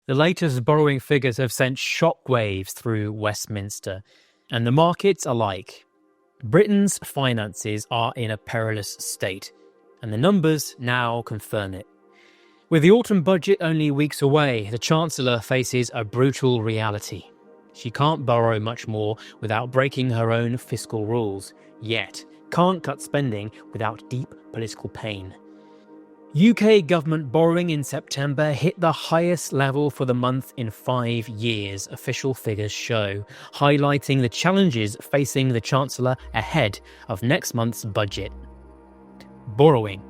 The latest borrowing figures have sent shockwaves through Westminster, and the markets are like, Britain's finances are in a perilous state, and the numbers now confirm it. With the autumn budget only weeks away, the Chancellor faces a brutal reality. She can't borrow much more without breaking her own fiscal rules, yet can't cut spending without deep political pain. UK government borrowing in September hit the highest level for the month in 5 years, official figures show, highlighting the challenges facing the Chancellor ahead of next month's budget. Borrowing.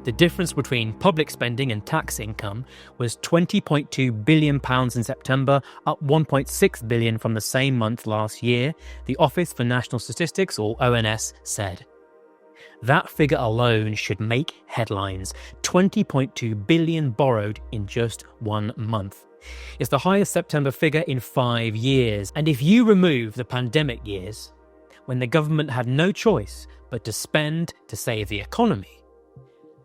The difference between public spending and tax income was £20.2 billion in September, up £1.6 billion from the same month last year, the Office for National Statistics, or ONS, said. That figure alone should make headlines. £20.2 billion borrowed in just 1 month. It's the highest September figure in 5 years, and if you remove the pandemic years, when the government had no choice but to spend to save the economy,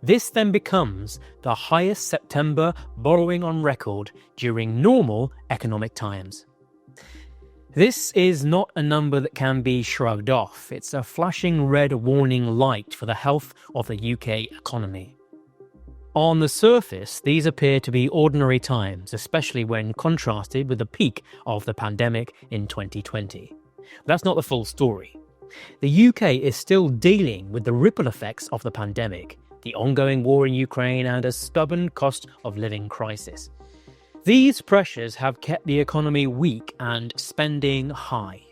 this then becomes the highest September borrowing on record during normal economic times. This is not a number that can be shrugged off. It's a flashing red warning light for the health of the UK economy. On the surface, these appear to be ordinary times, especially when contrasted with the peak of the pandemic in 2020. That's not the full story. The UK is still dealing with the ripple effects of the pandemic, the ongoing war in Ukraine, and a stubborn cost of living crisis. These pressures have kept the economy weak and spending high.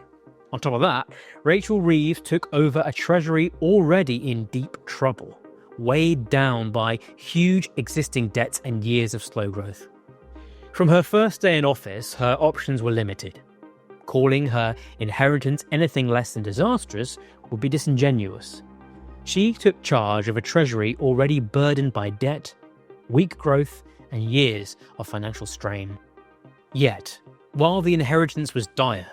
On top of that, Rachel Reeves took over a Treasury already in deep trouble, weighed down by huge existing debts and years of slow growth. From her first day in office, her options were limited. Calling her inheritance anything less than disastrous would be disingenuous. She took charge of a Treasury already burdened by debt, weak growth, and years of financial strain. Yet, while the inheritance was dire,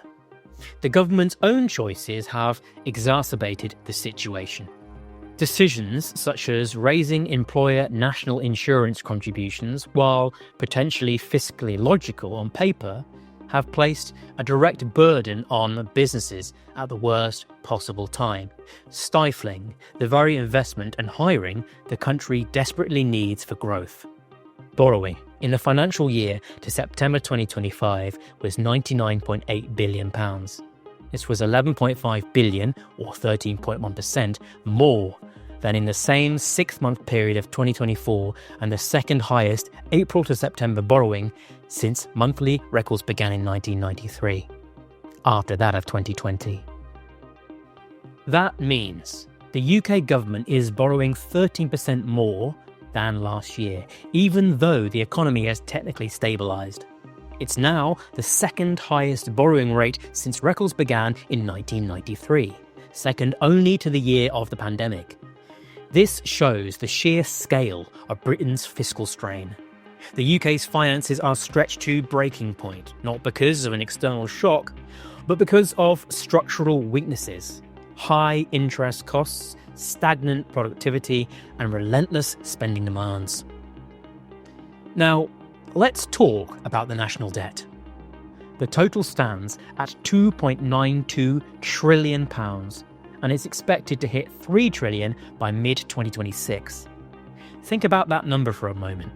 the government's own choices have exacerbated the situation. Decisions such as raising employer national insurance contributions, while potentially fiscally logical on paper, have placed a direct burden on businesses at the worst possible time, stifling the very investment and hiring the country desperately needs for growth. Borrowing in the financial year to September 2025 was £99.8 billion. This was £11.5 billion, or 13.1%, more than in the same 6-month period of 2024 and the second highest April to September borrowing since monthly records began in 1993, after that of 2020. That means the UK government is borrowing 13% more than last year, even though the economy has technically stabilised. It's now the second highest borrowing rate since records began in 1993, second only to the year of the pandemic. This shows the sheer scale of Britain's fiscal strain. The UK's finances are stretched to breaking point, not because of an external shock, but because of structural weaknesses, high interest costs, stagnant productivity, and relentless spending demands. Now, let's talk about the national debt. The total stands at £2.92 trillion, and it's expected to hit £3 trillion by mid-2026. Think about that number for a moment.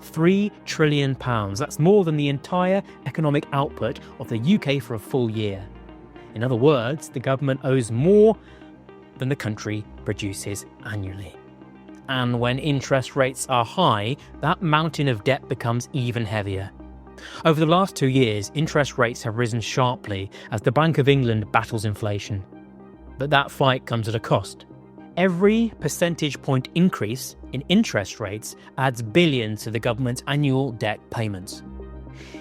£3 trillion, that's more than the entire economic output of the UK for a full year. In other words, the government owes more than the country produces annually. And when interest rates are high, that mountain of debt becomes even heavier. Over the last 2 years, interest rates have risen sharply as the Bank of England battles inflation. But that fight comes at a cost. Every percentage point increase in interest rates adds billions to the government's annual debt payments.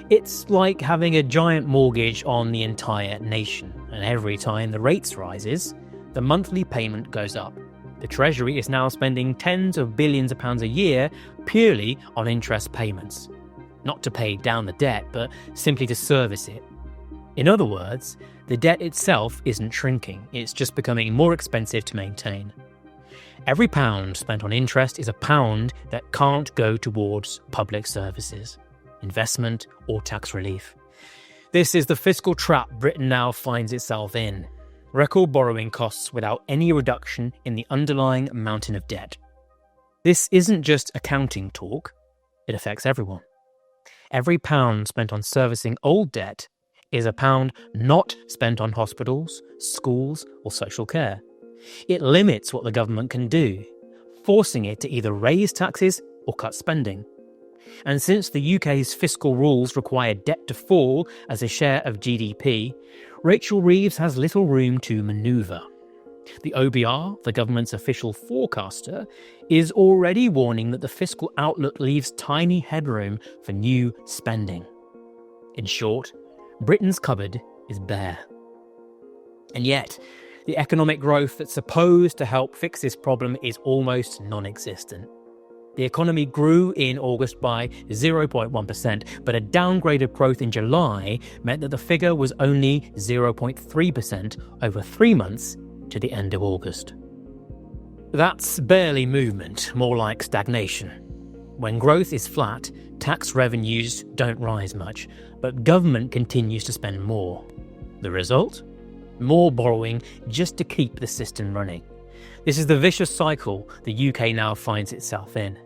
It's like having a giant mortgage on the entire nation, and every time the rates rises, the monthly payment goes up. The Treasury is now spending tens of billions of pounds a year purely on interest payments. Not to pay down the debt, but simply to service it. In other words, the debt itself isn't shrinking, it's just becoming more expensive to maintain. Every pound spent on interest is a pound that can't go towards public services. investment, or tax relief. This is the fiscal trap Britain now finds itself in. Record borrowing costs without any reduction in the underlying mountain of debt. This isn't just accounting talk, it affects everyone. Every pound spent on servicing old debt is a pound not spent on hospitals, schools, or social care. It limits what the government can do, forcing it to either raise taxes or cut spending. And since the UK's fiscal rules require debt to fall as a share of GDP, Rachel Reeves has little room to manoeuvre. The OBR, the government's official forecaster, is already warning that the fiscal outlook leaves tiny headroom for new spending. In short, Britain's cupboard is bare. And yet, the economic growth that's supposed to help fix this problem is almost non-existent. The economy grew in August by 0.1%, but a downgrade of growth in July meant that the figure was only 0.3% over 3 months to the end of August. That's barely movement, more like stagnation. When growth is flat, tax revenues don't rise much, but government continues to spend more. The result? More borrowing just to keep the system running. This is the vicious cycle the UK now finds itself in.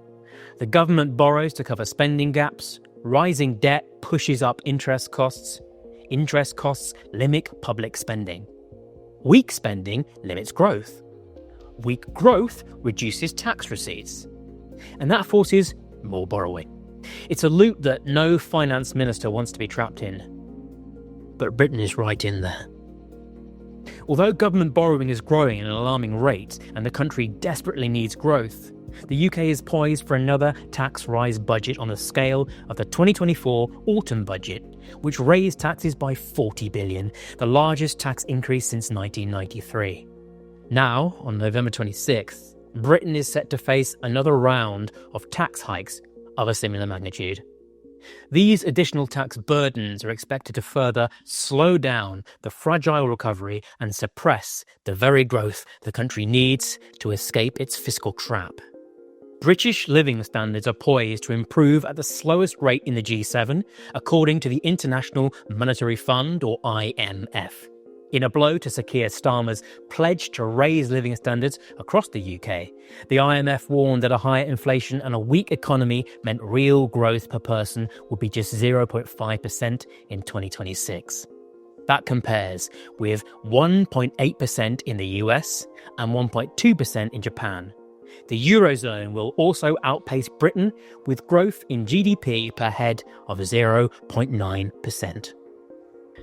The government borrows to cover spending gaps, rising debt pushes up interest costs limit public spending. Weak spending limits growth. Weak growth reduces tax receipts. And that forces more borrowing. It's a loop that no finance minister wants to be trapped in. But Britain is right in there. Although government borrowing is growing at an alarming rate and the country desperately needs growth, the UK is poised for another tax rise budget on the scale of the 2024 autumn budget, which raised taxes by £40 billion, the largest tax increase since 1993. Now, on November 26th, Britain is set to face another round of tax hikes of a similar magnitude. These additional tax burdens are expected to further slow down the fragile recovery and suppress the very growth the country needs to escape its fiscal trap. British living standards are poised to improve at the slowest rate in the G7, according to the International Monetary Fund, or IMF. In a blow to Sir Keir Starmer's pledge to raise living standards across the UK, the IMF warned that a higher inflation and a weak economy meant real growth per person would be just 0.5% in 2026. That compares with 1.8% in the US and 1.2% in Japan. The Eurozone will also outpace Britain with growth in GDP per head of 0.9%.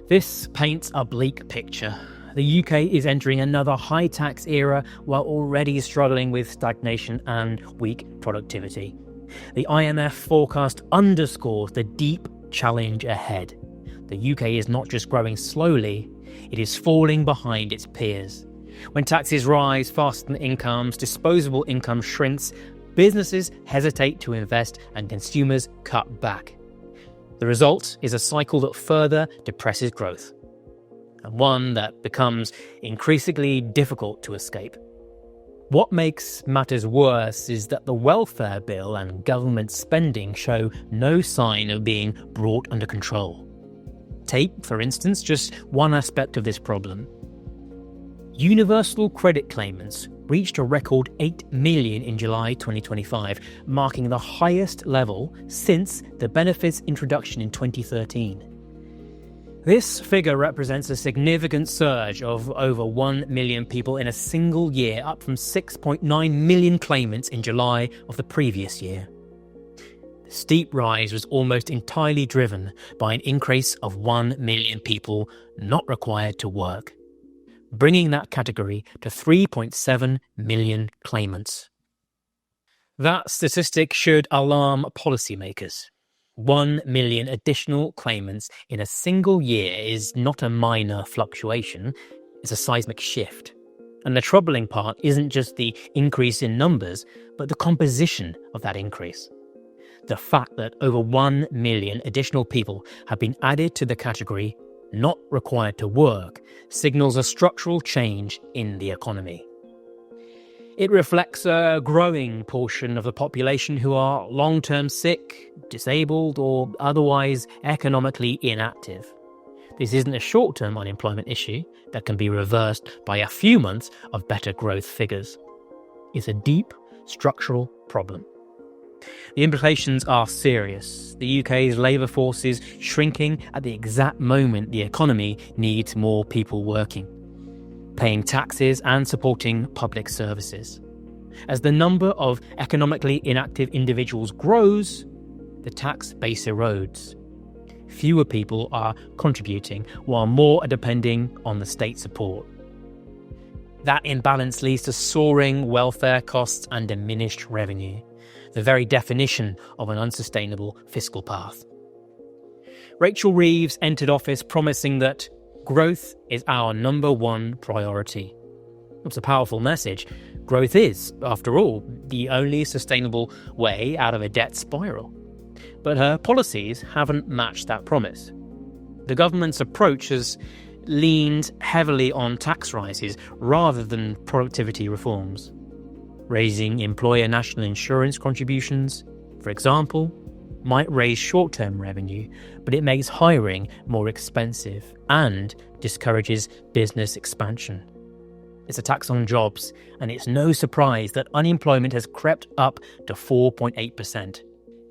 This paints a bleak picture. The UK is entering another high-tax era while already struggling with stagnation and weak productivity. The IMF forecast underscores the deep challenge ahead. The UK is not just growing slowly, it is falling behind its peers. When taxes rise faster than incomes, disposable income shrinks, businesses hesitate to invest, and consumers cut back. The result is a cycle that further depresses growth, and one that becomes increasingly difficult to escape. What makes matters worse is that the welfare bill and government spending show no sign of being brought under control. Take, for instance, just one aspect of this problem. Universal credit claimants reached a record 8 million in July 2025, marking the highest level since the benefit's introduction in 2013. This figure represents a significant surge of over 1 million people in a single year, up from 6.9 million claimants in July of the previous year. The steep rise was almost entirely driven by an increase of 1 million people not required to work, bringing that category to 3.7 million claimants. That statistic should alarm policymakers. 1 million additional claimants in a single year is not a minor fluctuation, it's a seismic shift. And the troubling part isn't just the increase in numbers, but the composition of that increase. The fact that over 1 million additional people have been added to the category not required to work signals a structural change in the economy. It reflects a growing portion of the population who are long-term sick, disabled, or otherwise economically inactive. This isn't a short-term unemployment issue that can be reversed by a few months of better growth figures. It's a deep structural problem. The implications are serious. The UK's labour force is shrinking at the exact moment the economy needs more people working, paying taxes and supporting public services. As the number of economically inactive individuals grows, the tax base erodes. Fewer people are contributing, while more are depending on the state support. That imbalance leads to soaring welfare costs and diminished revenue, the very definition of an unsustainable fiscal path. Rachel Reeves entered office promising that growth is our number one priority. It's a powerful message. Growth is, after all, the only sustainable way out of a debt spiral. But her policies haven't matched that promise. The government's approach has leaned heavily on tax rises rather than productivity reforms. Raising employer national insurance contributions, for example, might raise short-term revenue, but it makes hiring more expensive and discourages business expansion. It's a tax on jobs, and it's no surprise that unemployment has crept up to 4.8%.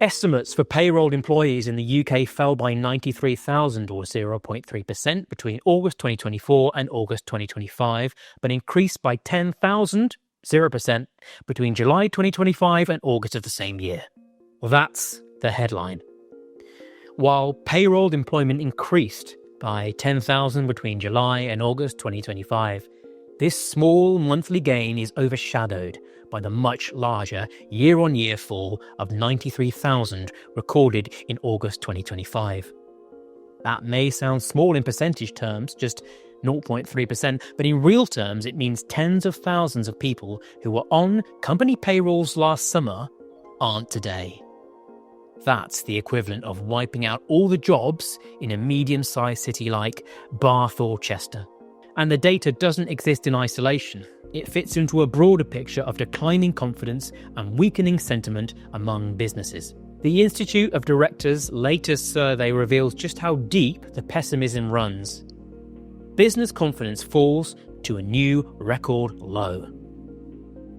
Estimates for payrolled employees in the UK fell by 93,000 or 0.3% between August 2024 and August 2025, but increased by 10,000, 0%, between July 2025 and August of the same year. Well, that's the headline. While payrolled employment increased by 10,000 between July and August 2025, this small monthly gain is overshadowed by the much larger year-on-year fall of 93,000 recorded in August 2025. That may sound small in percentage terms, just 0.3%, but in real terms it means tens of thousands of people who were on company payrolls last summer aren't today. That's the equivalent of wiping out all the jobs in a medium-sized city like Bath or Chester. And the data doesn't exist in isolation. It fits into a broader picture of declining confidence and weakening sentiment among businesses. The Institute of Directors' latest survey reveals just how deep the pessimism runs. Business confidence falls to a new record low.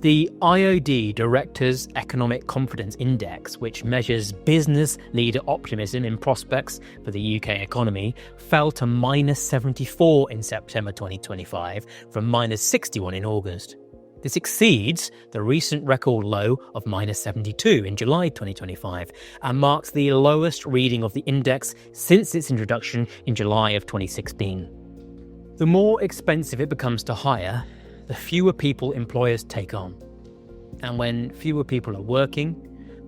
The IOD Directors' Economic Confidence Index, which measures business leader optimism in prospects for the UK economy, fell to -74 in September 2025 from -61 in August. This exceeds the recent record low of -72 in July 2025 and marks the lowest reading of the index since its introduction in July of 2016. The more expensive it becomes to hire, the fewer people employers take on. And when fewer people are working,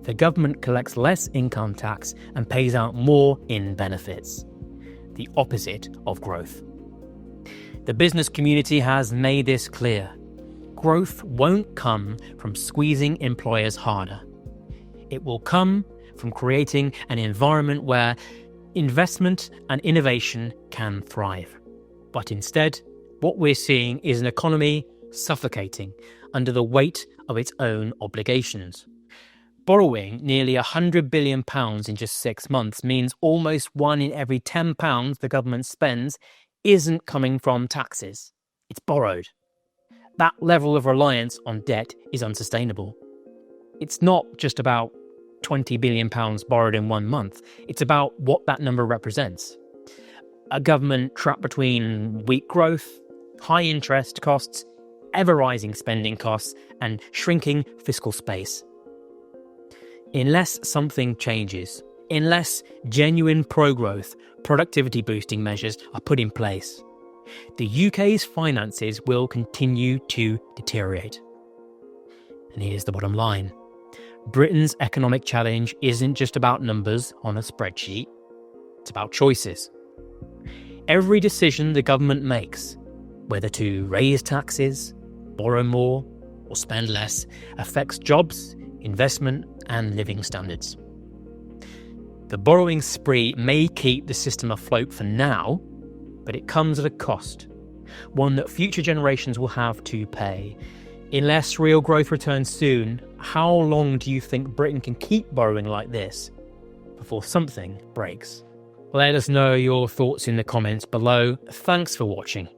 the government collects less income tax and pays out more in benefits. The opposite of growth. The business community has made this clear. Growth won't come from squeezing employers harder. It will come from creating an environment where investment and innovation can thrive. But instead, what we're seeing is an economy suffocating under the weight of its own obligations. Borrowing nearly £100 billion in just 6 months means almost 1 in every £10 the government spends isn't coming from taxes. It's borrowed. That level of reliance on debt is unsustainable. It's not just about £20 billion borrowed in 1 month. It's about what that number represents. A government trapped between weak growth, high interest costs, ever-rising spending costs, and shrinking fiscal space. Unless something changes, unless genuine pro-growth, productivity-boosting measures are put in place, the UK's finances will continue to deteriorate. And here's the bottom line. Britain's economic challenge isn't just about numbers on a spreadsheet. It's about choices. Every decision the government makes, whether to raise taxes, borrow more, or spend less, affects jobs, investment, and living standards. The borrowing spree may keep the system afloat for now, but it comes at a cost, one that future generations will have to pay. Unless real growth returns soon, how long do you think Britain can keep borrowing like this before something breaks? Let us know your thoughts in the comments below. Thanks for watching.